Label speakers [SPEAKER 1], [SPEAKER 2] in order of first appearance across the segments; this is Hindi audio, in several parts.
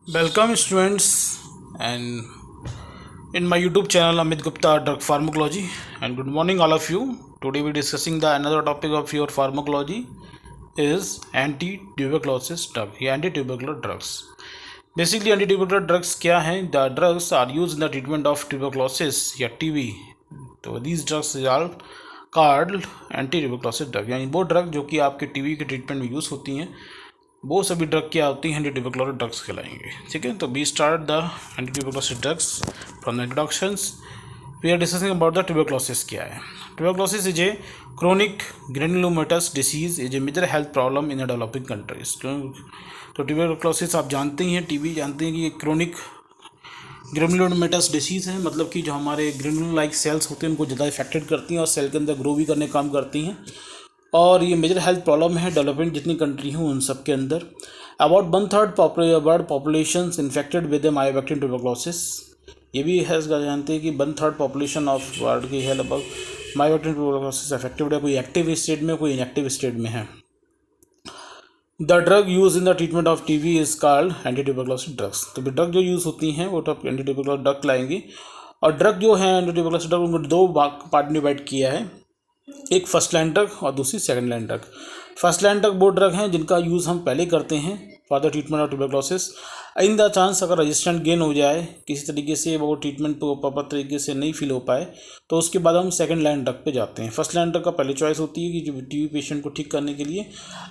[SPEAKER 1] Welcome students and in my YouTube channel Amit Gupta Drug Pharmacology, and good morning all of you. Today we discussing the another topic of your pharmacology is anti-tuberculosis drug या anti-tubercular drugs. Basically anti-tubercular drugs क्या हैं? The drugs are used in the treatment of tuberculosis या TB. तो these drugs are called anti-tuberculosis drug, यानी वो ड्रग जो कि आपके टीबी के ट्रीटमेंट में यूज़ होती हैं वो सभी ड्रग क्या होती हैं? एंटी ड्रग्स कहलाएंगे। ठीक है, तो be start the anti drugs from the introductions. We are discussing about the tuberculosis. क्या है tuberculosis? Is a chronic granulomatous disease, is a major health problem in the developing countries. तो ट्यूबरक्लोसिस आप जानते ही हैं, टीबी जानते हैं कि एक क्रोनिक ग्रेनुलोमेटस डिसीज़ है, मतलब कि जो हमारे ग्रेनुल लाइक सेल्स होते हैं उनको ज़्यादा इफेक्टेड करती हैं और सेल के अंदर ग्रो भी करने का काम करती हैं, और ये मेजर हेल्थ प्रॉब्लम है डेवलपमेंट जितनी कंट्री हैं उन सब के अंदर। About 1/3 world population infected with Mycobacterium tuberculosis. ये भी है जानते हैं कि 1/3 पॉपुलेशन ऑफ वर्ल्ड की है लगभग मायोबैक्टीरियम ट्यूबरक्लोसिस अफेक्टेड है, कोई एक्टिव स्टेट में कोई इनएक्टिव स्टेट में है। The drug use in the treatment of TB is called anti tuberculosis drugs. तो ड्रग जो यूज़ होती हैं वो तो एंटी ट्यूबरक्लोसिस ड्रग लाएंगी, और ड्रग जो है एंटी ट्यूबरक्लोसिस ड्रग उनको दो पार्ट में डिवाइड किया है, एक फर्स्ट लाइन ड्रग और दूसरी second line drug. First line drug वो ड्रग हैं जिनका यूज़ हम पहले करते हैं for the treatment of tuberculosis. In the chance अगर रेजिस्टेंट गेन हो जाए किसी तरीके से, वो ट्रीटमेंट को प्रॉपर तरीके से नहीं फील हो पाए, तो उसके बाद हम सेकंड लाइन ड्रग पे जाते हैं। फर्स्ट लाइन ड्रग का पहली चॉइस होती है कि जो टीबी पेशेंट को ठीक करने के लिए,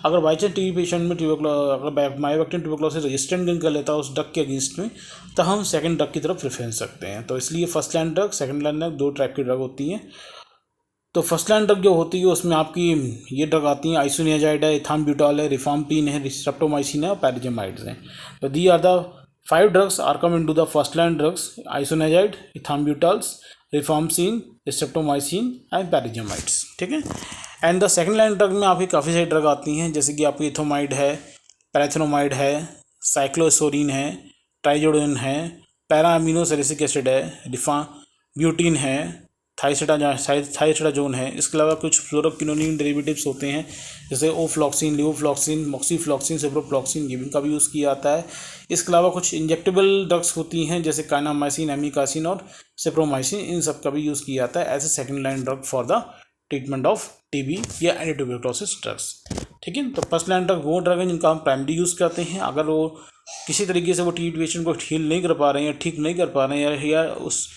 [SPEAKER 1] अगर बाई चांस टीबी पेशेंट में अगर मायोबैक्टीरियम ट्यूबरक्लोसिस रेजिस्टेंट गेन कर लेता है उस ड्रग के अगेंस्ट में, तो हम सेकंड ड्रग की तरफ प्रेफरेंस सकते हैं। तो इसलिए first line drug second line drug दो टाइप की ड्रग होती हैं। तो फर्स्ट लाइन ड्रग जो होती है उसमें आपकी ये ड्रग आती हैं, आइसोनियाजाइड है, इथानब्यूटॉल है, रिफाम्पिन है, स्ट्रेप्टोमाइसिन है और पैराजेमाइड्स हैं। तो the are the 5 drugs are come into the first line drugs: isoniazid, ethambutols, rifampin, streptomycin and pyrazinamides. ठीक है, and the second line drug में आपकी काफ़ी सारी ड्रग आती हैं, जैसे कि आपकी इथोमाइड है, पैराथिनोमाइड है, साइक्लोसोरिन है, ट्राइजोडोन है, पैरा अमीनोसैलिसिक एसिड है, रिफाम्ब्यूटिन है, थाइस्टाजोन है। इसके अलावा कुछ फ्लोरोक्विनोलिन डेरिवेटिव्स होते हैं जैसे ओफ्लॉक्सिन, लिवोफ्लॉक्सिन, मॉक्सीफ्लॉक्सिन, सेप्रोफ्लॉक्सिन, ये भी इनका भी यूज़ किया जाता है। इसके अलावा कुछ इंजेक्टेबल ड्रग्स होती हैं जैसे काइनामाइसिन, एमिकासिन और सेप्रोमाइसिन, इन सब का भी यूज़ किया जाता है as a second line drug for the treatment of TB या एंटी ट्यूबरक्लोसिस ड्रग्स। ठीक है, तो फर्स्ट लाइन ड्रग वो ड्रग है जिनका हम प्राइमरी यूज़ करते हैं अगर वो किसी तरीके से वो टीबी पेशेंट को हील नहीं कर पा रहे हैं या ठीक नहीं कर पा रहे हैं या उस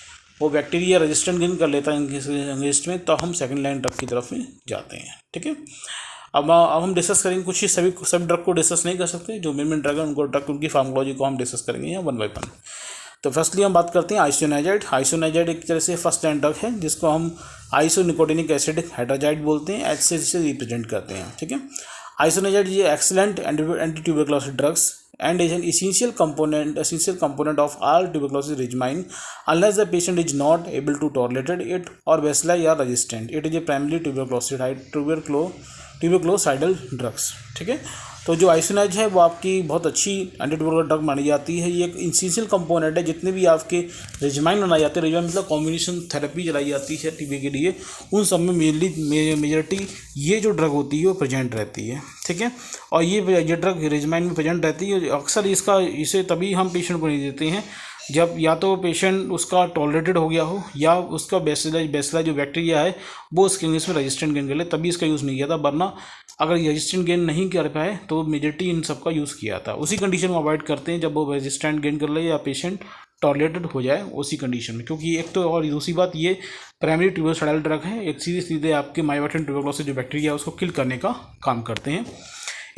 [SPEAKER 1] वो बैक्टीरिया रेजिस्टेंट गेन कर लेता है इनके अगेंस्ट में, तो हम सेकंड लाइन ड्रग की तरफ में जाते हैं। ठीक है, अब हम डिस्कस करेंगे, कुछ ही सभी ड्रग को डिस्कस नहीं कर सकते, जो मेन ड्रग है उनको ड्रग उनकी फार्मोलॉजी को हम डिस्कस करेंगे यहाँ 1 बाय 1। तो फर्स्टली हम बात करते हैं आइसोनियाजाइड। आइसोनियाजाइड एक तरह से फर्स्ट लाइन ड्रग है जिसको हम आइसोनिकोटिनिक एसिड हाइड्रोजाइड बोलते हैं, एच से रिप्रेजेंट करते हैं। ठीक है, आइसोनियाजाइड ये excellent anti tuberculosis drugs and is an essential component of all tuberculosis regimen unless the patient is not able to tolerate it or bacilli are resistant. It is a primarily tuberculocidal drugs. ठीक है, तो जो आइसोनाइज है वो आपकी बहुत अच्छी एंटी ट्यूबरकुलर ड्रग मानी जाती है। ये एक इंसेंशियल कंपोनेंट है, जितने भी आपके रेजिमाइन बनाए जाते हैं, रेजिमाइन मतलब कॉम्बिनेशन थेरेपी चलाई जाती है टीबी के लिए, उन सब में मेजॉरिटी ये जो ड्रग होती है वो प्रेजेंट रहती है। ठीक है, और ये ड्रग रेजिमाइन में प्रेजेंट रहती है। अक्सर इसे तभी हम पेशेंट को नहीं देते हैं जब या तो पेशेंट उसका टॉलरेटेड हो गया हो या उसका बेसिला जो बैक्टीरिया है वो उसके अगेंस्ट में रेजिस्टेंट गेन कर ले, तभी इसका यूज़ नहीं किया था। वरना अगर रेजिस्टेंट गेन नहीं कर पाए तो मेजॉरिटी इन सब का यूज़ किया था। उसी कंडीशन में अवॉइड करते हैं जब वो रेजिस्टेंट गेन कर ले या पेशेंट टॉलरेटेड हो जाए उसी कंडीशन में, क्योंकि एक तो और दूसरी बात ये प्राइमरी ट्यूबरसाइडल ड्रग है, एक सीधे आपके मायोबैक्टीरियम ट्यूबरक्लोसिस जो बैक्टीरिया है उसको किल करने का काम करते हैं।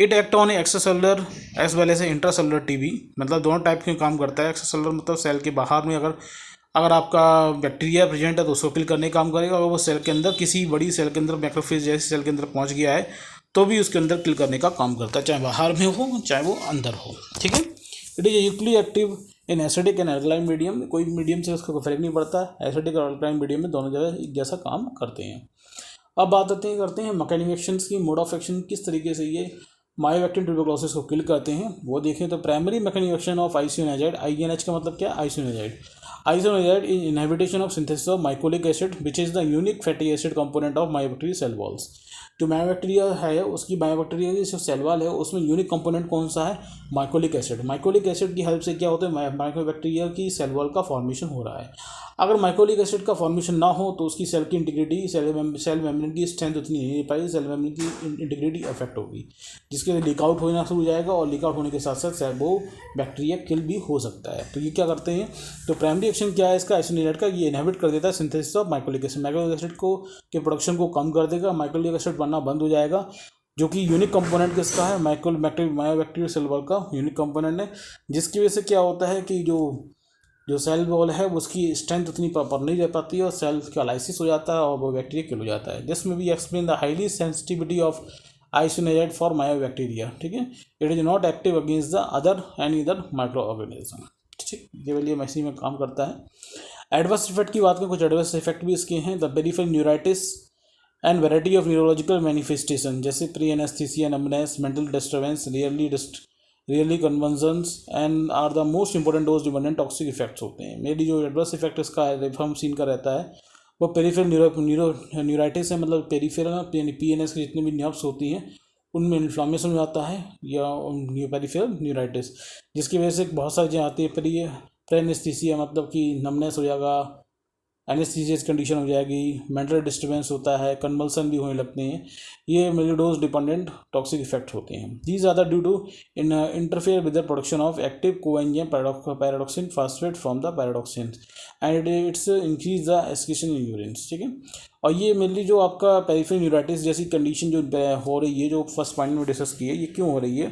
[SPEAKER 1] It act on extracellular as well as intracellular TB, मतलब दोनों टाइप के काम करता है। एक्स्ट्रासेलुलर मतलब सेल के बाहर में अगर आपका बैक्टीरिया प्रेजेंट है तो उसको किल करने का काम करेगा। अगर वो सेल के अंदर किसी बड़ी सेल के अंदर मैक्रोफेज जैसी सेल के अंदर पहुंच गया है तो भी उसके अंदर किल करने का काम करता है, चाहे बाहर में हो चाहे वो अंदर हो। ठीक है, it is यूक्ली active in acidic and alkaline medium. कोई मीडियम से उसका कोई फर्क नहीं पड़ता, एसिडिक और अल्कलाइन मीडियम में दोनों जगह एक जैसा काम करते हैं। अब बात करते हैं मैकेनिक एक्शन की, मोड ऑफ एक्शन, किस तरीके से ये मायोबैक्टीरियम ट्यूबरक्लोसिस को किल करते हैं वो देखें। तो primary mechanic action of isoniazid, INH का मतलब क्या? Isoniazid. Isoniazid is inhibition of synthesis of mycolic acid which is the unique fatty acid component of mycobacterial cell walls. जो बायोबैक्टीरिया है उसकी बायोबैक्टीरिया की जो सेल वॉल है उसमें यूनिक कंपोनेंट कौन सा है, माइकोलिक एसिड। माइकोलिक एसिड की हेल्प से क्या होता है, माइकोबैक्टीरिया की सेल वॉल का फॉर्मेशन हो रहा है। अगर माइकोलिक एसिड का फॉर्मेशन ना हो तो उसकी सेल की इंटीग्रिटी, सेल मेम्ब्रेन की स्ट्रेंथ उतनी नहीं रह पाएगी, सेल मेम्ब्रेन की इंटीग्रिटी अफेक्ट होगी, जिसके लिए लीक आउट होना शुरू हो जाएगा और लीक आउट होने के साथ साथ वो बैक्टीरिया किल भी हो सकता है। तो ये क्या करते हैं, तो प्राइमरी एक्शन क्या है इसका आइसोनिएजाइड का, ये इनहिबिट कर देता है synthesis of mycolic acid. Mycolic acid को के प्रोडक्शन को कम कर देगा, माइकोलिक एसिड बनना बंद हो जाएगा, जो कि यूनिक कंपोनेंट किसका है, मायोबैक्टीरियल सेल वॉल का यूनिक कंपोनेंट है। जिसकी वजह से क्या होता है कि जो सेल वॉल है उसकी स्ट्रेंथ उतनी प्रॉपर नहीं रह पाती है और सेल का लाइसिस हो जाता है और वो बैक्टीरिया किल हो जाता है। दिस में भी explain the highly sensitivity of isoniazid for mycobacteria. ठीक है, it is not active against the other any other micro organism. ठीक, ये लिए इसी में काम करता है। एडवर्स इफेक्ट की बात करें, कुछ एडवर्स इफेक्ट भी इसके हैं। The peripheral neuritis and variety of neurological manifestation, जैसे paraesthesia, numbness, mental disturbance, rarely convulsions and are the most important dose dependent toxic effects होते हैं। मेरी जो एडवर्स इफेक्ट इसका रिफर्मसिन का रहता है वो पेरिफेरल न्यूराइटिस है, मतलब पेरिफेरल पीएनएस की जितनी भी नर्व्स होती हैं उनमें इन्फ्लामेशन हो जाता है, या पेरिफेरल न्यूराइटिस, जिसकी वजह से बहुत सारी चीज़ें आती है। प्रेनेस्थीसिया मतलब कि नमनेस हो जाएगा, एनेस्थीसियस कंडीशन हो जाएगी, मेंटल डिस्टर्बेंस होता है, कन्वल्सन भी होने लगते हैं। ये मेलिडोज डिपेंडेंट टॉक्सिक इफेक्ट होते हैं। These are the due to interfere with the production of active coenzyme pyridoxine phosphate from the pyridoxine and its increase the excretion in urines. ठीक है, और ये मेनली जो आपका पेरिफेरल न्यूराइटिस जैसी कंडीशन जो हो रही है, जो फर्स्ट पॉइंट में डिस्कस की है, ये क्यों हो रही है,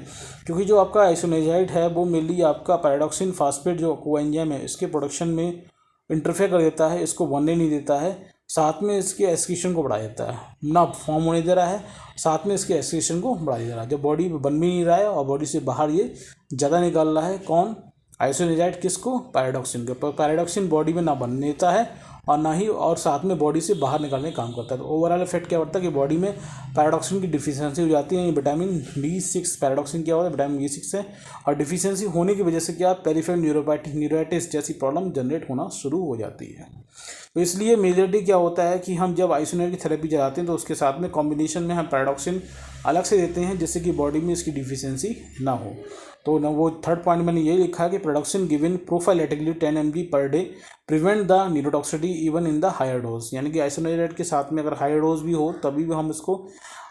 [SPEAKER 1] क्योंकि जो आपका आइसोनिएजाइड है वो मेनली आपका पैराडॉक्सिन फास्फेट जो कोएंजाइम है इसके प्रोडक्शन में इंटरफेयर कर देता है, इसको बनने नहीं देता है, साथ में इसके एक्सक्रीशन को बढ़ा देता है, ना फॉर्म होने दे रहा है, साथ में इसके एक्सक्रीशन को बढ़ा दे रहा है। जब बॉडी बन भी नहीं रहा है और बॉडी से बाहर ये ज़्यादा निकाल रहा है, कौन, आइसोनिएजाइड, किसको, पैराडॉक्सिन को। पैराडॉक्सिन बॉडी में ना बनने देता है और ना ही और साथ में बॉडी से बाहर निकालने का काम करता है। तो ओवरऑल इफेक्ट क्या पड़ता है कि बॉडी में पैराडॉक्सिन की डिफिशियंसी हो जाती है। विटामिन B6 पैराडॉक्सिन क्या होता है, विटामिन B6 है, और डिफिशियंसी होने की वजह से क्या पेरिफेरल न्यूराइटिस जैसी प्रॉब्लम जनरेट होना शुरू हो जाती है। तो इसलिए मेजरली क्या होता है कि हम जब आइसोनिएजाइड की थेरेपी चलाते हैं तो उसके साथ में कॉम्बिनेशन में हम पैराडॉक्सिन अलग से देते हैं, जिससे कि बॉडी में इसकी डिफिशियंसी ना हो। तो ना वो थर्ड पॉइंट मैंने ये लिखा है कि production given prophylactically 10 mg per day prevent the neurotoxicity even in the higher dose. यानी कि आइसोनिएजाइड के साथ में अगर हायर डोज भी हो तभी भी हम इसको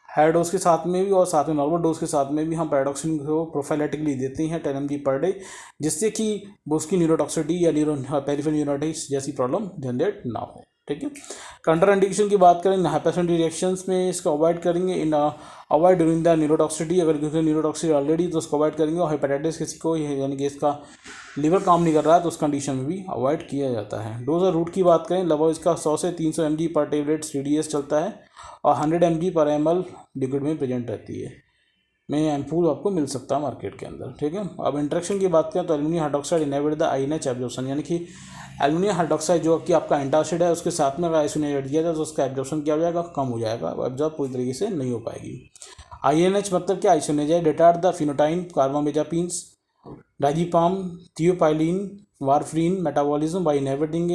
[SPEAKER 1] हायर डोज के साथ में भी और साथ में नॉर्मल डोज के साथ में भी हम पैराडॉक्सिन को प्रोफाइलेटिकली देते हैं 10 mg पर डे, जिससे कि उसकी न्यूरोटॉक्सिटी या पेरिफेरल न्यूराइटिस जैसी प्रॉब्लम जनरेट ना हो। ठीक है, काउंटर इंडिकेशन की बात करें, हाइपरसेंसिटिव रिएक्शंस में इसको अवॉइड करेंगे, इन अवॉइड ड्यूरिंग द न्यूरोटॉक्सिटी, अगर किसी न्यूरोटॉक्सिटी ऑलरेडी तो उसको अवॉइड करेंगे, और हेपेटाइटिस किसी को यानी कि इसका लीवर काम नहीं कर रहा है तो उस कंडीशन में भी अवॉइड किया जाता है। डोज और रूट की बात करें, लगभग इसका 100 से 300 mg पर टेबलेट CDS चलता है और 100 mg पर ml लिक्विड में प्रेजेंट रहती है, में एम्पूल आपको मिल सकता है मार्केट के अंदर। ठीक है, अब इंट्रैक्शन की बात करें तो aluminium hydroxide inhibit the INH absorption, यानी कि एल्युमिनियम हाइड्रोक्साइड जो कि आपका एंटासिड है उसके साथ में अगर आइसोनिएजाइड दिया जाए तो उसका एब्जॉर्प्शन क्या हो जाएगा, कम हो जाएगा, एब्जॉर्ब पूरी तरीके से नहीं हो पाएगी। INH मतलब क्या, isoniazid retard the phenytoin carbamazepines diazepam theophylline warfarin metabolism by inhibiting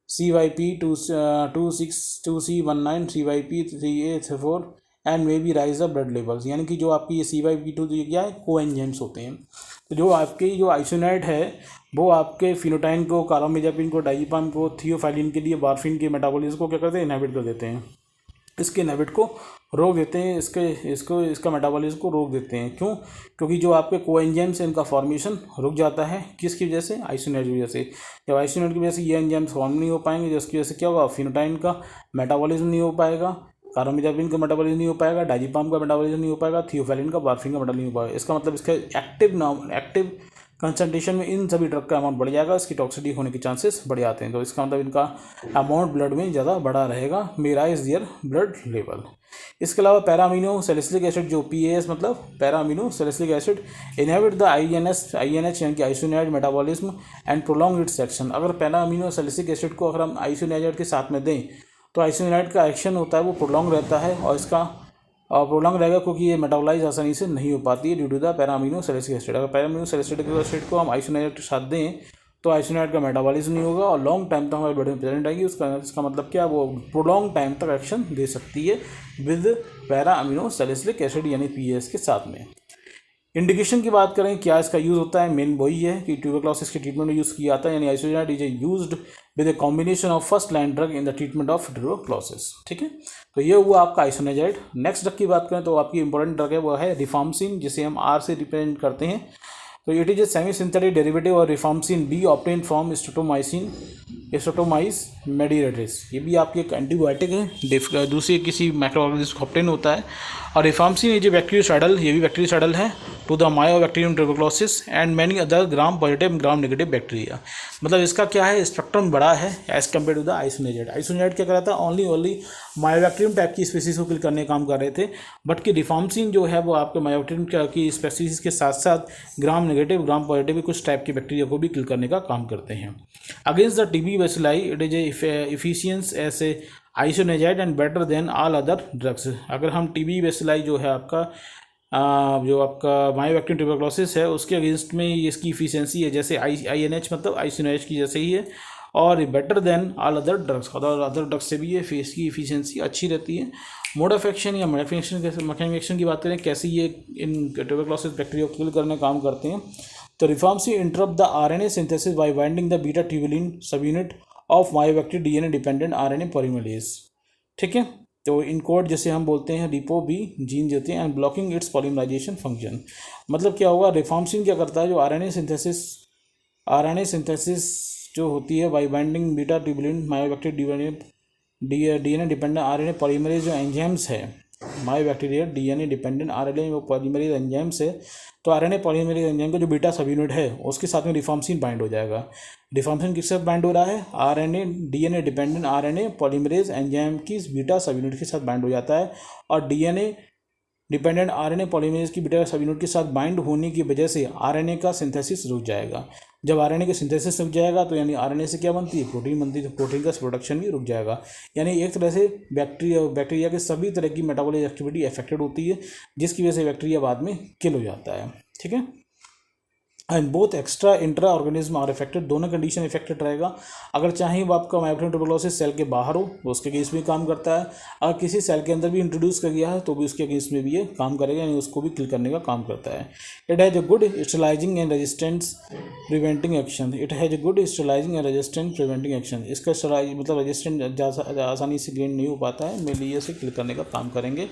[SPEAKER 1] CYP2C19 CYP3A4 and may be raise the blood levels. यानी कि जो आपकी ये CYP2 क्या है, कोएंजाइम्स होते हैं। तो जो आपके जो आइसोनिएजाइड है वो आपके फिनोटाइन को, कार्बामेजापिन को, डाइजीपाम को, थियोफाइलिन के लिए वारफिन के मेटाबॉलिज्म को क्या करते हैं, इनहिबिट कर देते हैं, इसके इनहिबिट को रोक देते हैं, इसका मेटाबॉलिज्म को रोक देते हैं। क्यों, क्योंकि जो आपके कोएंजाइम्स हैं इनका फॉर्मेशन रुक जाता है, किसकी वजह से, आइसोनिएजाइड की वजह से। जब आइसोनिएजाइड की वजह से ये एंजाइम्स फॉर्म नहीं हो पाएंगे, जिसकी वजह से क्या होगा, फिनोटाइन का मेटाबॉलिज्म नहीं हो पाएगा, कार्बामेजापिन का मेटाबॉलिज्म नहीं हो पाएगा, डाइजीपाम का मेटाबॉलिज्म नहीं हो पाएगा, थियोफाइलिन का, वारफिन का मेटाबॉलिज्म नहीं हो पाएगा। इसका मतलब इसका एक्टिव कंसंट्रेशन में इन सभी ड्रग का अमाउंट बढ़ जाएगा, इसकी टॉक्सिसिटी होने के चांसेस बढ़ जाते हैं। तो इसका मतलब इनका अमाउंट ब्लड में ज़्यादा बढ़ा रहेगा, may raise their blood level. इसके अलावा पैरामीनो सैलिसिलिक एसिड जो PAS मतलब para amino salicylic acid inhibit the INH यानी कि isoniazid metabolism and prolong its action. अगर पैरामीनो सैलिसिलिक एसिड को अगर हम आइसोनिएजाइड के साथ में दें तो आइसोनिएजाइड का एक्शन होता है वो प्रोलॉन्ग रहता है, और इसका प्रोलॉन्ग रहेगा क्योंकि ये मेटाबोलाइज आसानी से नहीं हो पाती है due to the para amino salicylic acid. अगर पैरामीनो सैलिसिलिक एसिड को हम आइसोनिएजाइड के साथ दें तो आइसोनाइड का मेटाबॉलिज्म नहीं होगा और लॉन्ग टाइम तक हमारे बॉडी में प्रेजेंट आएगी। इसका मतलब क्या, वो प्रोलॉन्ग टाइम तक एक्शन दे सकती है with para amino salicylic acid यानी पीएस के साथ में। इंडिकेशन की बात करें क्या इसका यूज़ होता है, मेन वही है कि ट्यूबरक्लोसिस के ट्रीटमेंट में यूज़ किया जाता है, यानी isoniazid is used with a combination of first line drug in the treatment of tuberculosis. ठीक है, तो ये हुआ आपका आइसोनाइड। नेक्स्ट ड्रग की बात करें तो आपकी इंपॉर्टेंट ड्रग है वो है रिफार्मसिन, जिसे हम आर से रिप्रेजेंट करते हैं। तो it is a semi synthetic derivative और रिफार्मसिन बी ऑब्टेन फ्रॉम स्ट्रेप्टोमाइस मेडिएटर्स। ये भी आपकी एक एंटीबायोटिक है, दूसरी किसी माइक्रोऑर्गेनिज्म ऑब्टेन होता है। और रिफार्मसिन ये जो बैक्टीरियोसाइडल, ये भी बैक्टीरियोसाइडल है to the mycobacterium tuberculosis and many other gram positive gram negative bacteria. मतलब इसका क्या है, स्पेक्ट्रम बड़ा है as compare to the isoniazid. Isoniazid क्या कर रहा था, ओनली मायोबैक्टीरियम टाइप की स्पीसीज को किल करने का काम कर रहे थे, बट कि रिफार्मसिन जो है वो आपके मायोबैक्टीरियम की स्पीसीज के साथ साथ ग्राम नेगेटिव ग्राम पॉजिटिव कुछ टाइप के बैक्टीरिया को भी किल करने का काम करते हैं। Against the TB bacilli it is efficient as a isoniazid and better than all other drugs. अगर हम टीबी बेसिलाई जो है आपका जो आपका मायोबैक्टीरियम ट्यूबरक्लोसिस है उसके अगेंस्ट में इसकी इफिशियंसी है जैसे INH मतलब आइसोनाइड की जैसे ही है, और better than all other drugs, other drugs से भी ये फेस की इफिशियंसी अच्छी रहती है। मोड ऑफ एक्शन या मैकेनिज्म एक्शन की बात करें कैसे ये इन ट्यूबरक्लोसिस बैक्टीरिया को किल करने का काम करते हैं, तो rifampicin interrupt the RNA synthesis by binding the beta tubulin subunit of mycobacterium DNA dependent RNA polymerase. ठीक है, तो इन कोड जैसे हम बोलते हैं रिपो बी जीन देते हैं and blocking its polymerization function. मतलब क्या होगा, रिफार्मसिन क्या करता है, जो RNA सिंथेसिस जो होती है by binding beta tubulin Mycobacterium DNA dependent RNA polymerase जो एंजाइम्स है, मायोबैक्टीरिया DNA डिपेंडेंट RNA वो पॉलीमरेज एंजाइम्स है, तो RNA पॉलीमरेज एंजाइम का जो बीटा सब यूनिट है उसके साथ में रिफार्मसिन बाइंड हो जाएगा। रिफार्मसिन किसके साथ बाइंड हो रहा है, RNA DNA dependent RNA polymerase enzyme की बीटा सब यूनिट के साथ बाइंड हो जाता है, और DNA डिपेंडेंट RNA पॉलीमरेज की बीटा सब यूनिट के साथ बाइंड होने की वजह से RNA का सिंथेसिस रुक जाएगा। जब RNA का सिंथेसिस रुक जाएगा तो यानी RNA से क्या बनती है, प्रोटीन बनती है, तो प्रोटीन का प्रोडक्शन भी रुक जाएगा। यानी एक तरह से बैक्टीरिया के सभी तरह की मेटाबॉलिक एक्टिविटी अफेक्टेड होती है, जिसकी वजह से बैक्टीरिया बाद में किल हो जाता है। ठीक है, and both extra intra organism are affected, दोनों कंडीशन इफेक्टेड रहेगा। अगर चाहे वो आपका मायोबैक्टीरियम ट्यूबरक्लोसिस सेल के बाहर हो तो उसके अगेंस्ट भी काम करता है, अगर किसी सेल के अंदर भी इंट्रोड्यूस कर गया है तो भी उसके अगेंस्ट में भी ये काम करेगा, यानी उसको भी किल करने का काम करता है। It has a good sterilising and resistance preventing action, it has a good sterilising and resistant preventing action. इसका मतलब रेजिस्टेंट आसानी से गेन नहीं हो पाता है, मेनली ये से किल करने का काम करेंगे।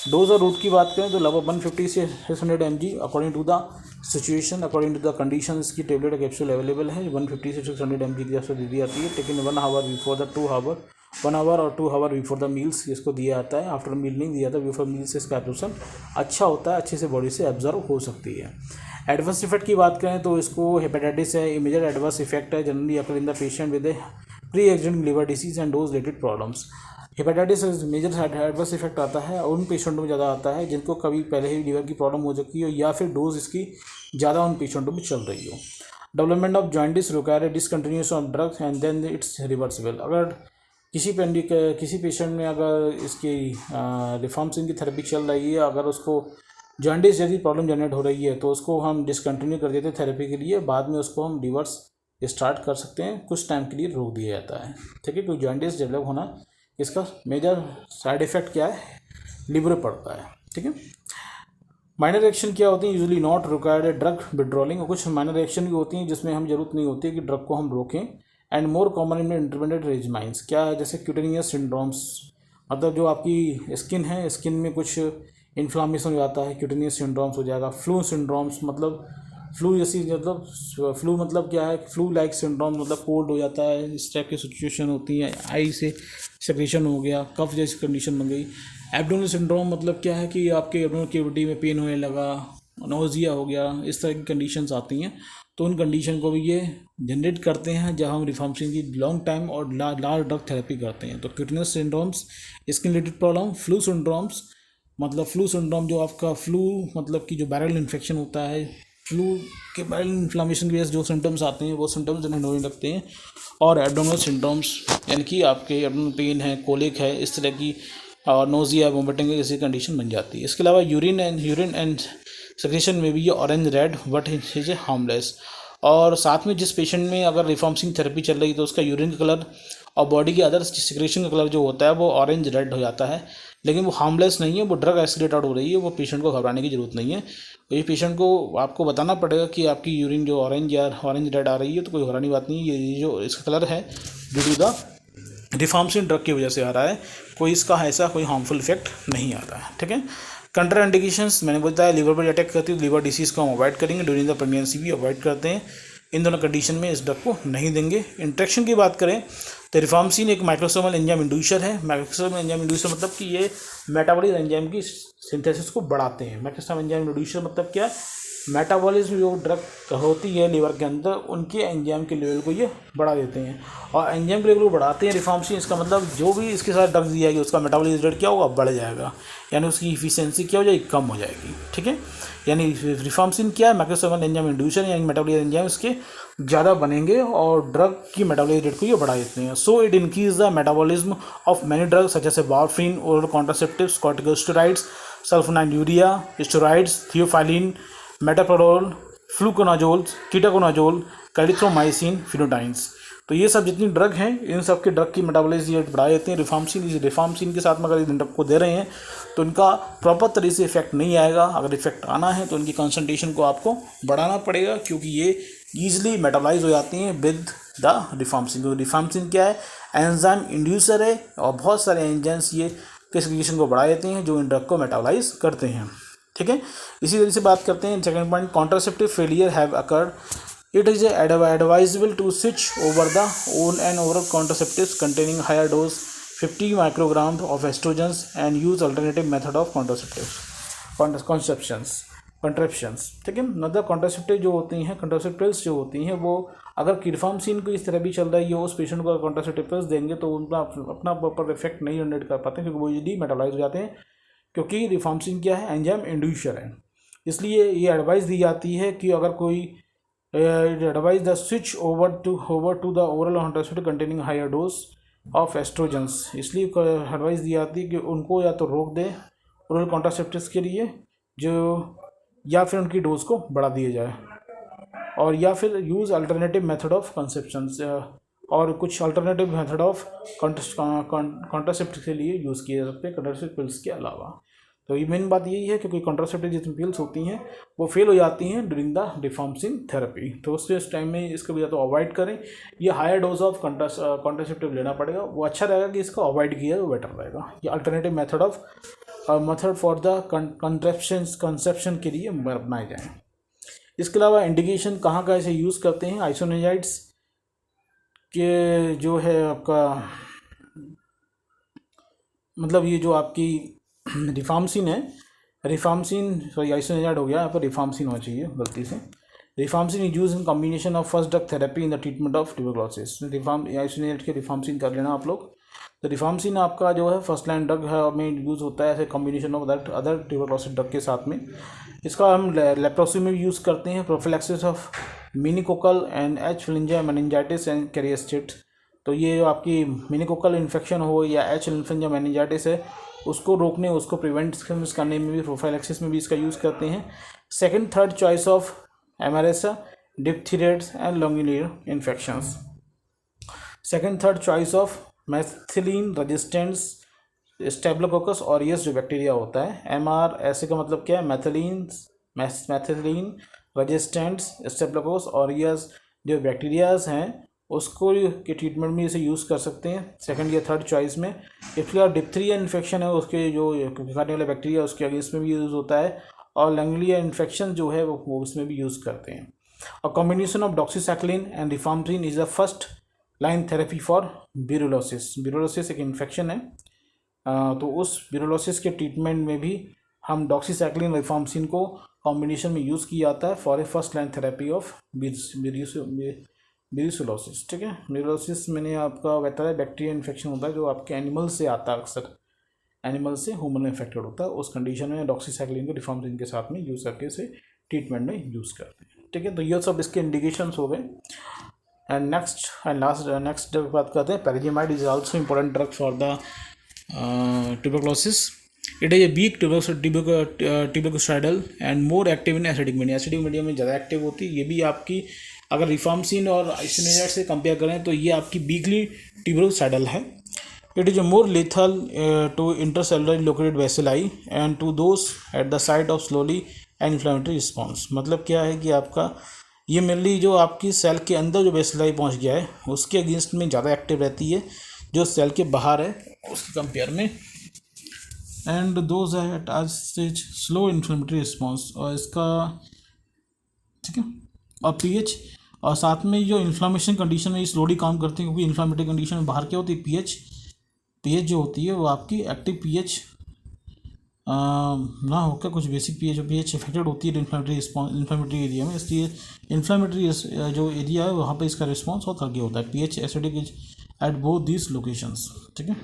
[SPEAKER 1] डोज और रूट की बात करें तो लगभग 150 से 600 mg according to the situation, according to the condition की टेबलेट कैप्सूल अवेलेबल है। 150 से 600 mg की आपसे दी जाती है, लेकिन 1 आवर बिफोर द 1 आवर और 2 आवर बिफोर द मील्स इसको दिया जाता है। आफ्टर मील नहीं दिया जाता, बिफोर मील से इसका एब्जॉर्प्शन अच्छा होता है, अच्छे से बॉडी से एब्जॉर्व हो सकती है। एडवर्स इफेक्ट की बात करें तो इसको हेपेटाइटिस है, मेजर एडवर्स इफेक्ट है generally occur in the patient with a pre existing liver disease and dose related problems. Hepatitis major adverse effect आता है उन पेशेंटों में ज़्यादा आता है जिनको कभी पहले ही लीवर की प्रॉब्लम हो चुकी हो या फिर डोज इसकी ज़्यादा उन पेशेंटों में चल रही हो। Development of jaundice require discontinuation of drugs and then it's reversible. अगर किसी पेशेंट में अगर इसकी रिफार्मसिन की थेरेपी चल रही है, अगर उसको जॉइंटिस जैसी प्रॉब्लम जनरेट हो रही है तो उसको हम डिसकंटिन्यू कर देते हैं थेरेपी के लिए, बाद में उसको हम रिवर्स स्टार्ट कर सकते हैं, कुछ टाइम के लिए रोक दिया जाता है। ठीक है, क्योंकि जॉइंटिस डेवलप होना इसका मेजर साइड इफेक्ट क्या है, लिवर पड़ता है। ठीक है, माइनर एक्शन क्या होती है, usually not required drug withdrawing, और कुछ माइनर एक्शन भी होती हैं जिसमें हम जरूरत नहीं होती है कि ड्रग को हम रोकें। And more common in intermediate regimens क्या है, जैसे क्यूटेनियस सिंड्रोम्स, मतलब जो आपकी स्किन है, स्किन में कुछ इन्फ्लामेशन हो जाता है, क्यूटेनियस सिंड्रोम्स हो जाएगा। फ्लू सिंड्रोम्स मतलब फ्लू जैसी, मतलब फ्लू मतलब क्या है, फ्लू लाइक सिंड्रोम मतलब कोल्ड हो जाता है, इस टाइप की सिचुएशन होती है। आई से सेक्रेशन हो गया, कफ जैसी कंडीशन बन गई। एब्डोमिनल सिंड्रोम मतलब क्या है कि आपके एब्डोमिनल कैविटी में पेन होने लगा, नोजिया हो गया, इस तरह की कंडीशंस आती हैं, तो उन कंडीशन को भी ये जनरेट करते हैं जब हम रिफार्मसिन की लॉन्ग टाइम और लार्ज ड्रग थेरेपी करते हैं। तो cutaneous syndromes, skin related problem, flu syndromes मतलब फ्लू सिंड्रोम जो आपका फ्लू मतलब कि जो वायरल इन्फेक्शन होता है, फ्लू के वायरल इन्फ्लामेशन की वजह से जो सिम्टम्स आते हैं वो सिम्टम्स जनरेट होने लगते हैं। और एब्डोमिनल सिंड्रोम्स यानी कि आपके एब्डोमिनल पेन है, कोलिक है, इस तरह की, और नोजिया वोमिटिंग जैसी कंडीशन बन जाती है। इसके अलावा यूरिन एंड सेक्रेशन में भी ये orange red but is a harmless. और साथ में जिस पेशेंट में अगर रिफॉर्मसिन थेरेपी चल रही है तो उसका यूरिन का कलर और बॉडी के अदर सिक्रेशन का कलर जो होता है वो ऑरेंज रेड हो जाता है, लेकिन वो हार्मलेस नहीं है, वो ड्रग एस्केलेट आउट हो रही है, वो पेशेंट को घबराने की जरूरत नहीं है। तो ये पेशेंट को आपको बताना पड़ेगा कि आपकी यूरिन जो ऑरेंज या ऑरेंज रेड आ रही है तो कोई घबराने की बात नहीं है, ये जो इसका कलर है ड्यू टू द रिफॉर्मसिन ड्रग की वजह से आ रहा है, कोई इसका ऐसा कोई हार्मफुल इफेक्ट नहीं आता है। ठीक है, कंट्रा इंडिकेशंस मैंने बताया, लिवर पर अटैक करती है, लिवर डिसीज़ को हम अवॉइड करेंगे, ड्यूरिंग द प्रेगनेंसी भी अवॉइड करते हैं, इन दोनों कंडीशन में इस ड्रग को नहीं देंगे। इंट्रैक्शन की बात करें तो रिफॉर्मसिन एक माइक्रोसोमल एंजाइम इंड्यूसर है। माइक्रोसोमल एंजाइम इंड्यूसर मतलब कि ये मेटाबॉलिक एंजाइम की सिंथेसिस को बढ़ाते हैं। माइक्रोसोमल एंजाइम इंड्यूसर मतलब क्या, मेटाबॉलिज्म जो ड्रग होती है लीवर के अंदर उनके एंजाइम के लेवल को ये बढ़ा देते हैं, और एंजाइम के लेवल को बढ़ाते हैं रिफॉर्मसिन। इसका मतलब जो भी इसके साथ ड्रग्स दिया जाएगी उसका मेटाबॉलिज्म रेट क्या होगा, बढ़ जाएगा, यानी उसकी इफिशिएंसी क्या हो जाएगी, कम हो जाएगी। ठीक है, यानी रिफॉर्मसिन क्या है, माइक्रोसोमल एंजाइम इंड्यूसर, यानी मेटाबॉलिक एंजाइम इसके ज़्यादा बनेंगे और ड्रग की मेटाबॉलिक रेट को ये बढ़ा देते हैं। So it increase the metabolism of many drugs such as warfarin, oral contraceptives, corticosteroids, sulfonylurea, steroids, theophylline, metoprolol, fluconazole, ketoconazole, clarithromycin, phenytoins. तो ये सब जितनी ड्रग हैं इन सब के ड्रग की मेटाबॉलिज्म रेट बढ़ा देते हैं। रिफॉर्मसिन के साथ में अगर इन ड्रग को दे रहे हैं तो इनका प्रॉपर तरीके से इफेक्ट नहीं आएगा। अगर इफेक्ट आना है तो इनकी कंसंट्रेशन को आपको बढ़ाना पड़ेगा, क्योंकि ये ईजिली मेटाबॉलाइज हो जाती हैं विद द रिफॉर्मसिन। क्योंकि रिफॉर्मसिन क्या है, एंजाइम इंड्यूसर है, और बहुत सारे एंजाइम्स ये क्रिस्टलाइजेशन को बढ़ा देते हैं जो इन ड्रग को मेटाबॉलाइज करते हैं। ठीक है, इसी तरह से बात करते हैं second point, contraceptive failure have occurred, it is advisable to switch over the own and oral contraceptives containing higher dose 50 microgram of oestrogens and use alternative method of contraceptions. ठीक है, मतलब कॉन्ट्रासेप्टिव जो होती हैं, कॉन्ट्रासेप्टिव्स जो होती हैं वो अगर रिफॉर्मसिन को इस तरह भी चल रही है उस पेशेंट को कॉन्ट्रासेप्टिव्स देंगे तो उनका अपना प्रॉपर इफेक्ट नहीं जनरेट कर पाते, क्योंकि वो इजीली मेटाबॉलाइज हो जाते हैं, क्योंकि रिफॉर्मसिन क्या है, एंजाइम इंड्यूसर है। इसलिए ये एडवाइस दी जाती है कि अगर कोई advise the switch over to the oral contraceptive containing higher dose of estrogens, इसलिए एडवाइस दी जाती है कि उनको या तो रोक दें ओरल कॉन्ट्रासेप्टिव्स के लिए जो, या फिर उनकी डोज को बढ़ा दिया जाए, और या फिर use alternative method of conception, और कुछ अल्टरनेटिव मेथड ऑफ कॉन्ट्रासेप्टिव के लिए यूज़ किए जा सकते हैं कॉन्ट्रासेप्टिव पिल्स के अलावा। तो ये मेन बात यही है, क्योंकि कॉन्ट्रासेप्टिव जितनी पिल्स होती हैं वो फेल हो जाती हैं ड्यूरिंग द रिफॉर्मसिन थेरेपी, तो उस टाइम में इसको भी या तो अवॉइड करें, ये हायर डोज ऑफ कॉन्ट्रासेप्टिव लेना पड़ेगा, वो अच्छा रहेगा कि इसको अवॉइड किया तो बेटर रहेगा। ये alternative method for the conception के लिए अपनाए जाएँ। इसके अलावा इंडिकेशन कहाँ का इसे यूज़ करते हैं, आइसोनिजाइड्स के जो है आपका, मतलब ये जो आपकी रिफॉर्मसिन है, आइसोनिजाइड हो गया, यहाँ पर रिफॉर्मसिन होना चाहिए गलती से। Rifampicin is use in combination of first drug therapy in the treatment of tuberculosis. Isoniazid के रिफॉर्मसिन कर लेना आप लोग। तो रिफॉर्मसिन आपका जो है फर्स्ट लाइन ड्रग है और में यूज़ होता है ऐसे combination of other tuberculosis drug के साथ में। इसका हम लेप्रोसी में भी यूज़ करते हैं, prophylaxis of meningococcal and H influenza meningitis and carrier state. तो ये जो आपकी मिनीकोकल इन्फेक्शन हो या एच इन्फ्लुएंजा मेनिंजाइटिस है उसको रोकने, उसको प्रिवेंट करने में भी, प्रोफाइलैक्सिस में भी इसका यूज़ करते हैं। Second third choice of MRSA, diphtheroids and legionella infections. Second third choice of methicillin resistance staphylococcus aureus जो बैक्टीरिया होता है, MRSA का मतलब क्या है, मैथिलीन रेजिस्टेंस स्टेप्लोकोकस ऑरियस जो बैक्टीरियाज हैं उसको के ट्रीटमेंट में इसे यूज़ कर सकते हैं सेकंड या थर्ड चॉइस में। इसके बाद डिप्थीरिया इन्फेक्शन है उसके जो खाने वाले बैक्टीरिया उसके आगे इसमें भी यूज़ होता है, और लंगलिया इन्फेक्शन जो है वो उसमें भी यूज़ करते हैं। और combination of doxycycline and rifampicin is the first line therapy for brucellosis एक इन्फेक्शन है, तो उस ब्यूरोलोसिस के ट्रीटमेंट में भी हम डॉक्सीसाइक्लिन रिफॉर्मसिन को कॉम्बिनेशन में यूज़ किया जाता है for a first line therapy of brucellosis. ठीक है, ब्यूरोलोसिस मैंने आपका बताया बैक्टीरिया इन्फेक्शन होता है जो आपके एनिमल से आता है, अक्सर एनिमल से ह्यूमन में इन्फेक्टेड होता है। उस कंडीशन में डॉक्सीसाइक्लिन को रिफॉर्मसिन के साथ में यूज़ करके इसे ट्रीटमेंट में यूज़ करते हैं। ठीक है, तो ये सब इसके इंडिकेशंस हो गए। एंड नेक्स्ट बात करते हैं, pyrazinamide is also important drug for the tuberculosis. It is a weak tuberculocidal and more active in acidic medium. Acidic medium में ज़्यादा एक्टिव होती है। ये भी आपकी अगर रिफार्मसिन और आइसोनियाज़ाइड से कंपेयर करें तो ये आपकी वीकली ट्यूबरोसाइडल है. It is a more lethal to intercellularly located bacilli and to those at the site of slowly and inflammatory response. मतलब क्या है कि आपका ये मेनली जो आपकी सेल के अंदर जो बेसिलाई पहुंच गया है उसके अगेंस्ट में ज़्यादा एक्टिव रहती है जो सेल के बाहर है उसके कंपेयर में. एंड दोज एट आज स्टेज स्लो इन्फ्लेमेटरी रिस्पॉन्स, और इसका ठीक है, और पीएच, और साथ में जो इन्फ्लामेशन कंडीशन में ये स्लोली काम करते हैं क्योंकि इन्फ्लामेटरी कंडीशन में बाहर क्या होती है पीएच जो होती है वो आपकी एक्टिव पीएच ना होकर कुछ बेसिक पीएच इफेक्टेड होती है इन्फ्लामेटरी एरिया में. इसलिए इन्फ्लामेटरी जो एरिया है वहाँ पे इसका रिस्पॉन्स बहुत आगे होता है. PH acidic is at both these locations. ठीक है,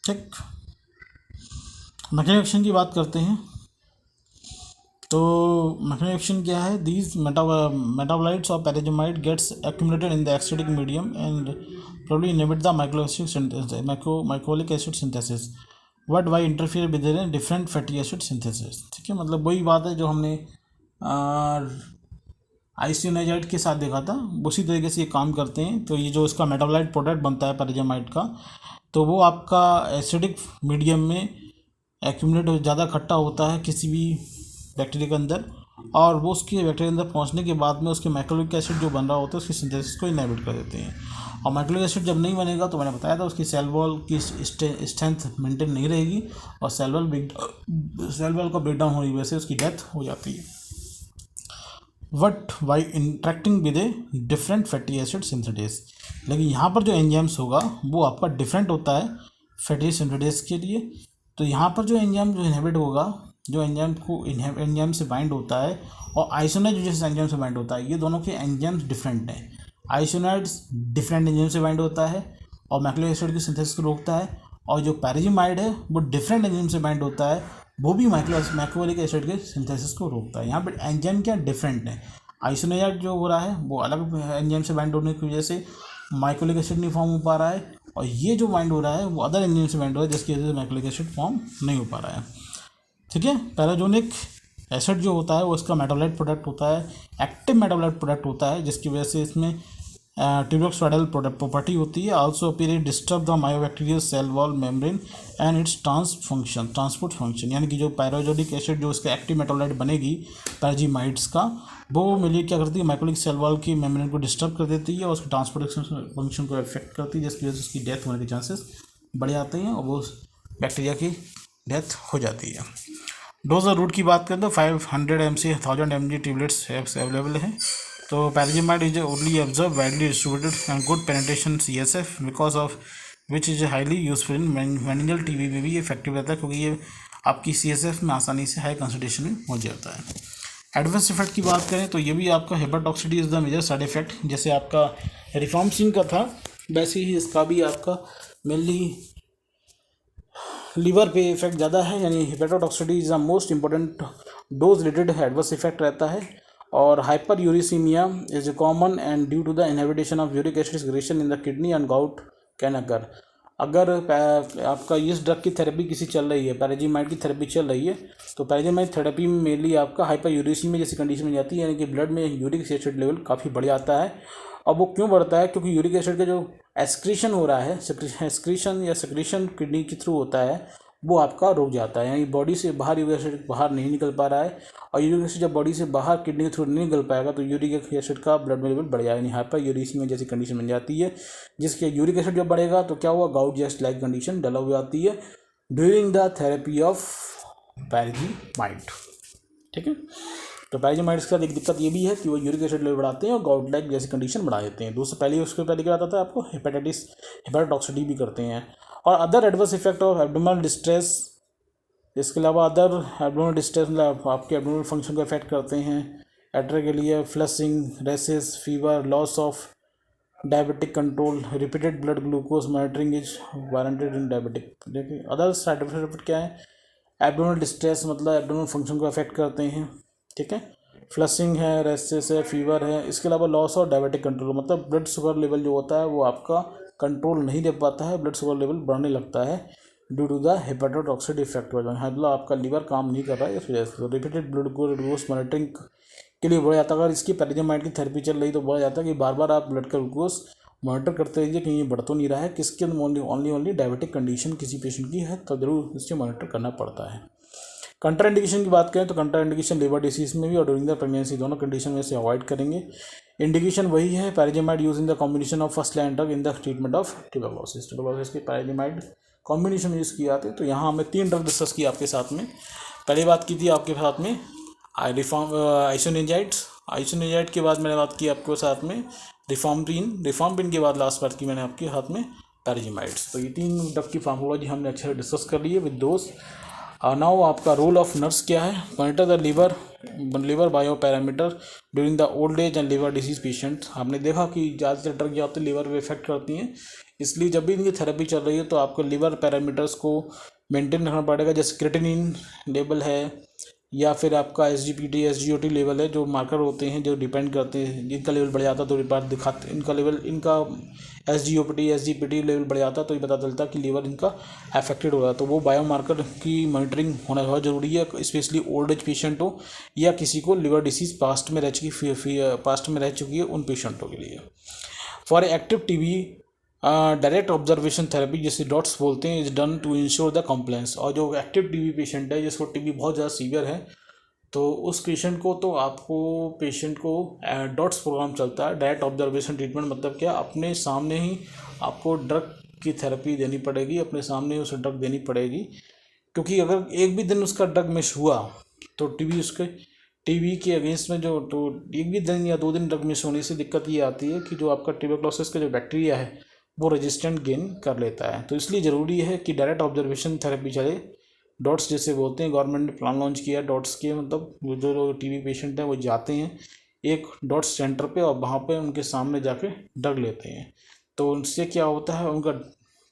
[SPEAKER 1] ठीक. मैकेनिकल एक्शन की बात करते हैं तो मैकेनिकल एक्शन क्या है. These metabolites of pyrazinamide gets accumulated in the acidic medium and probably inhibit the mycolic acid synthesis but by interfere with different fatty acid synthesis. ठीक है, मतलब वही बात है जो हमने आइसोनियाज़ाइड के साथ देखा था, उसी तरीके से ये काम करते हैं. तो ये जो इसका मेटाबोलाइट प्रोडक्ट बनता है पैराजिमाइड का, तो वो आपका एसिडिक मीडियम में एक्यूमुलेट ज़्यादा इकट्ठा होता है किसी भी बैक्टीरिया के अंदर, और वो उसके बैक्टीरिया के अंदर पहुंचने के बाद में उसके मैक्रोलिक एसिड जो बन रहा होता है उसकी सिंथेसिस को इनहिबिट कर देते हैं. और मैक्रोलिक एसिड जब नहीं बनेगा तो मैंने बताया था उसकी सेल वॉल की स्ट्रेंथ मेंटेन नहीं रहेगी और सेल वॉल का ब्रेकडाउन होने की वजह से उसकी डेथ हो जाती है. What by interacting with a different fatty acid synthetase. लेकिन यहाँ पर जो एंजाइम्स होगा वो आपका डिफरेंट होता है फैटी सिंथेटेस के लिए. तो यहाँ पर जो एंजाइम जो इनहिबिट होगा, जो एंजाइम को एंजाइम से बाइंड होता है, और आइसोनाइड जो जैसे एंजाइम से बाइंड होता है, ये दोनों के एंजाइम्स डिफरेंट हैं. आइसोनाइड्स डिफरेंट एंजाइम से बाइंड होता है और मैक्रोलिक एसिड की सिंथेसिस को रोकता है, और जो पैराजिमाइड है वो डिफरेंट एंजाइम से बाइंड होता है, वो भी मैक्रोलिक एसिड के सिंथेसिस को रोकता है. यहाँ पर एंजाइम क्या डिफरेंट है. आइसोनाइड जो हो रहा है वो अलग एंजाइम से बाइंड होने की वजह से मैक्रोलिक एसिड नहीं फॉर्म हो पा रहा है, और ये जो बाइंड हो रहा है वो अदर एंजाइम से बाइंड हो रहा है जिसकी वजह से मैक्रोलिक एसिड फॉर्म नहीं हो पा रहा है. ठीक है, पैराजोनिक एसिड जो होता है वो इसका मेटाबोलाइट प्रोडक्ट होता है, एक्टिव मेटाबोलाइट प्रोडक्ट होता है, जिसकी वजह से इसमें ट्यूबरोसाइडल प्रॉपर्टी होती है. Also appear disturb the mycobacterial cell wall membrane and its transport function. यानी कि जो पैराजोनिक एसिड जो इसका एक्टिव मेटाबोलाइट बनेगी पैराजिमाइड्स का, वो मिलकर क्या करती है मैक्रोलिक सेल वॉल की मेम्ब्रेन को डिस्टर्ब कर देती है और उसके ट्रांसपोर्टेशन फंक्शन को इफेक्ट करती है, जिसकी वजह से उसकी डेथ होने के चांसेस बढ़ जाते हैं और वो बैक्टीरिया की डेथ हो जाती है. डोज और रूट की बात करें तो 500 mc 1000 mg टेबलेट्स अवेलेबल हैं. तो pyrazinamide is only observe widely distributed and good penetration CSF because of which is highly useful in meningeal TB में भी इफेक्टिव रहता है, क्योंकि ये आपकी CSF में आसानी से हाई कंसंट्रेशन में हो जाता है. एडवर्स इफेक्ट की बात करें तो ये भी आपका hepatotoxicity is the major side effect. जैसे आपका रिफार्मसिन का था वैसे ही इसका भी आपका मेनली लीवर पे इफेक्ट ज़्यादा है, यानी hepatotoxicity is the most important dose related adverse effect रहता है. और hyperuricaemia is common and due to the inhibition of uric acid secretion in the kidney and gout can occur. अगर आपका इस ड्रग की थेरेपी किसी चल रही है, पैराजिमाइड की थेरेपी चल रही है, तो पैराजिमाइड थेरेपी में मेनली आपका हाइपर यूरिसीमिया जैसी कंडीशन में जाती है, यानी कि ब्लड में यूरिक एसिड लेवल काफ़ी बढ़ जाता है. और वो क्यों बढ़ता है, क्योंकि यूरिक एसिड का जो एक्सक्रीशन हो रहा है, सेक्रीशन किडनी के थ्रू होता है, वो आपका रुक जाता है. यानी बॉडी से बाहर यूरिक एसिड बाहर नहीं निकल पा रहा है, और यूरिक एसिड जब बॉडी से बाहर किडनी के थ्रू नहीं निकल पाएगा तो यूरिक एसिड का ब्लड में लेवल बढ़ जाएगा, यानी हाइपर यूरिसीमिया जैसी कंडीशन बन जाती है. जिसके यूरिक एसिड जब बढ़ेगा तो क्या हुआ, gout just like condition develop हो जाती है ड्यूरिंग द थेरेपी ऑफ पैराजिमाइड. ठीक है, तो पैराजिमाइड्स के साथ एक दिक्कत ये भी है कि वो यूरिक एसिड लेवल बढ़ाते हैं और गाउट लाइक जैसी कंडीशन बढ़ा देते हैं. उसके पहले क्या आता था आपको हेपेटाटॉक्सिटी भी करते हैं. और other adverse effect of abdominal distress, इसके अलावा अदर एब्डोमिनल डिस्ट्रेस मतलब आपके एब्डोमिनल फंक्शन को इफेक्ट करते हैं. एट्रे के लिए flushing, rashes, fever, loss of diabetic control, repeated blood glucose monitoring is warranted in diabetic. देखिए अदर साइड इफेक्ट क्या है, एब्डोमिनल डिस्ट्रेस मतलब एब्डोमिनल फंक्शन को अफेक्ट करते हैं. ठीक है, फ्लशिंग है, रेसेस है, फीवर है. इसके अलावा लॉस ऑफ डायबिटिक कंट्रोल मतलब ब्लड शुगर लेवल जो होता है वो आपका कंट्रोल नहीं दे पाता है, ब्लड शुगर लेवल बढ़ने लगता है due to the hepatotoxic effect हो जाए, मतलब आपका लीवर काम नहीं कर रहा है इस वजह से। तो रिपीटेड ब्लड ग्लूकोज मॉनिटरिंग के लिए बढ़ जाता है। अगर इसकी पैराडिमाइड की थेरेपी चल रही तो बढ़ जाता है कि बार बार आप ब्लड का ग्लूकोज मॉनिटर करते रहिए कहीं ये बढ़ तो नहीं रहा है। किसके ओनली डायबिटिक कंडीशन किसी पेशेंट की है तो जरूर इससे मॉनिटर करना पड़ता है। कंट्रा इंडिकेशन की बात करें तो कंट्रा इंडिकेशन लिवर डिसीज में भी और ड्यूरिंग द प्रेगनेंसी दोनों कंडीशन में से अवॉइड करेंगे। इंडिकेशन वही है, pyrazinamide use in the combination of first line drug in the treatment of tuberculosis. Tuberculosis के पैराडिमाइड कॉम्बिनेशन में यूज़ किए जाते हैं। तो यहाँ हमने 3 ड्रग डिस्कस किया आपके साथ में। पहले बात की थी आपके साथ में आइसोनिजाइड्स, आइसोनिजाइड के बाद मैंने बात की आपके साथ में रिफॉर्मपिन के बाद लास्ट बात की मैंने आपके हाथ में पैराडिमाइड्स। तो ये 3 ड्रग की फार्मोलॉजी हमने अच्छे से डिस्कस कर ली है विद दोस्त। नाउ आपका रोल ऑफ नर्स क्या है, monitor the liver bio parameter during the old age and liver disease patient. हमने देखा कि ज़्यादातर ड्रग जो आते लीवर पे इफेक्ट करती हैं, इसलिए जब भी इनकी थेरेपी चल रही है तो आपको लीवर पैरामीटर्स को मेंटेन रखना पड़ेगा। जैसे क्रिएटिनिन लेवल है या फिर आपका SGPT SGOT लेवल है, जो मार्कर होते हैं जो डिपेंड करते हैं। जिनका लेवल बढ़ जाता है तो रिपोर्ट दिखाते, इनका SGPT लेवल बढ़ जाता है तो ये पता चलता है कि लीवर इनका अफेक्टेड हो रहा है। तो वो बायोमार्कर की मॉनिटरिंग होना बहुत ज़रूरी है, स्पेशली ओल्ड एज पेशेंट हो या किसी को लिवर डिसीज़ पास्ट में रह चुकी है उन पेशेंटों के लिए। For active TB direct observation therapy जिसे डॉट्स बोलते हैं is done to ensure the compliance. और जो एक्टिव TB पेशेंट है जिसको TB बहुत ज़्यादा सीवियर है तो उस पेशेंट को डॉट्स प्रोग्राम चलता है। डायरेक्ट ऑब्जर्वेशन ट्रीटमेंट मतलब क्या, अपने सामने ही आपको ड्रग की थेरेपी देनी पड़ेगी, अपने सामने ही उसे ड्रग देनी पड़ेगी। क्योंकि अगर एक भी दिन उसका ड्रग मिस हुआ तो TB के अगेंस्ट में जो तो एक भी दिन या 2 दिन ड्रग मिस होने से दिक्कत ये आती है कि जो आपका ट्यूबरकुलोसिस का जो बैक्टीरिया है वो रेजिस्टेंट गेन कर लेता है। तो इसलिए ज़रूरी है कि डायरेक्ट ऑब्जर्वेशन थेरेपी चले। डॉट्स जैसे बोलते हैं, गवर्नमेंट ने प्लान लॉन्च किया डॉट्स के, मतलब जो TB पेशेंट हैं वो जाते हैं एक डॉट्स सेंटर पे और वहाँ पे उनके सामने जाके ड्रग लेते हैं। तो उनसे क्या होता है, उनका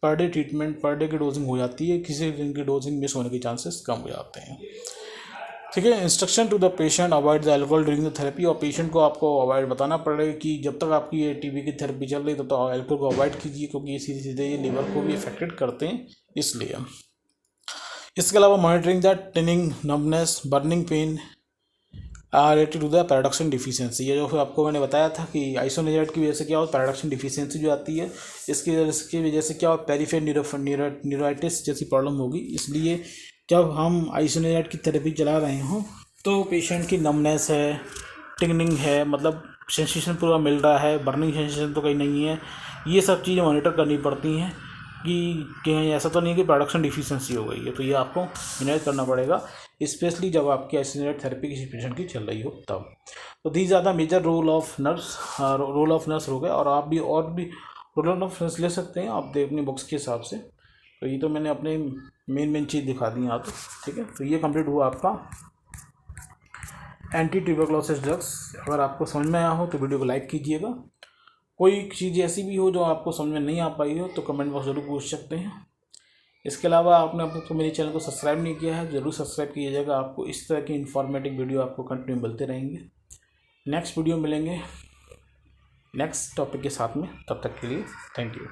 [SPEAKER 1] पर डे की डोजिंग हो जाती है, किसी दिन की डोजिंग मिस होने के चांसेस कम हो जाते हैं। ठीक है। Instruction to the patient avoid the alcohol during the therapy. और पेशेंट को आपको अवॉइड बताना पड़ेगा कि जब तक आपकी ये TB की थेरेपी चल रही है तो अल्कोहल को अवॉइड कीजिए, क्योंकि ये सीधे सीधे ये लीवर को भी अफेक्टेड करते हैं इसलिए। इसके अलावा monitoring the tingling, numbness, burning pain related to the pyridoxine deficiency. ये जो आपको मैंने बताया था कि आइसोनिजाइड की वजह से क्या हो, पैराडॉक्सिन डिफिशियंसी जो आती है इसकी वजह से क्या हो, पेरिफेरल न्यूराइटिस जैसी प्रॉब्लम होगी। इसलिए जब हम आइसोनिजाइड की थेरेपी चला रहे हों तो पेशेंट की नमनेस है, टिंगनिंग है, मतलब सेंसेशन पूरा मिल रहा है, बर्निंग सेंसेशन तो कहीं नहीं है, ये सब चीज़ें मॉनिटर करनी पड़ती हैं कि कहीं ऐसा तो नहीं कि प्रोडक्शन डिफिशियंसी हो गई है। तो ये आपको मैनेज करना पड़ेगा, स्पेशली जब आपकी आइसोनिजाइड थेरेपी किसी पेशेंट की चल रही हो तब। तो these are the major role of nurse हो गए। और आप भी रोल ऑफ नर्स ले सकते हैं आप अपनी बुक्स के हिसाब से। तो ये तो मैंने अपने मेन चीज़ दिखा दी यहाँ तो। ठीक है, तो ये कंप्लीट हुआ आपका एंटी ट्यूबरकुलोसिस ड्रग्स। अगर आपको समझ में आया हो तो वीडियो को लाइक कीजिएगा। कोई चीज़ ऐसी भी हो जो आपको समझ में नहीं आ पाई हो तो कमेंट बॉक्स जरूर पूछ सकते हैं। इसके अलावा आपने अब तक तो मेरे चैनल को सब्सक्राइब नहीं किया है, ज़रूर सब्सक्राइब कीजिएगा। आपको इस तरह की इन्फॉर्मेटिव वीडियो आपको कंटिन्यू मिलते रहेंगे। नेक्स्ट वीडियो मिलेंगे नेक्स्ट टॉपिक के साथ में, तब तक के लिए थैंक यू।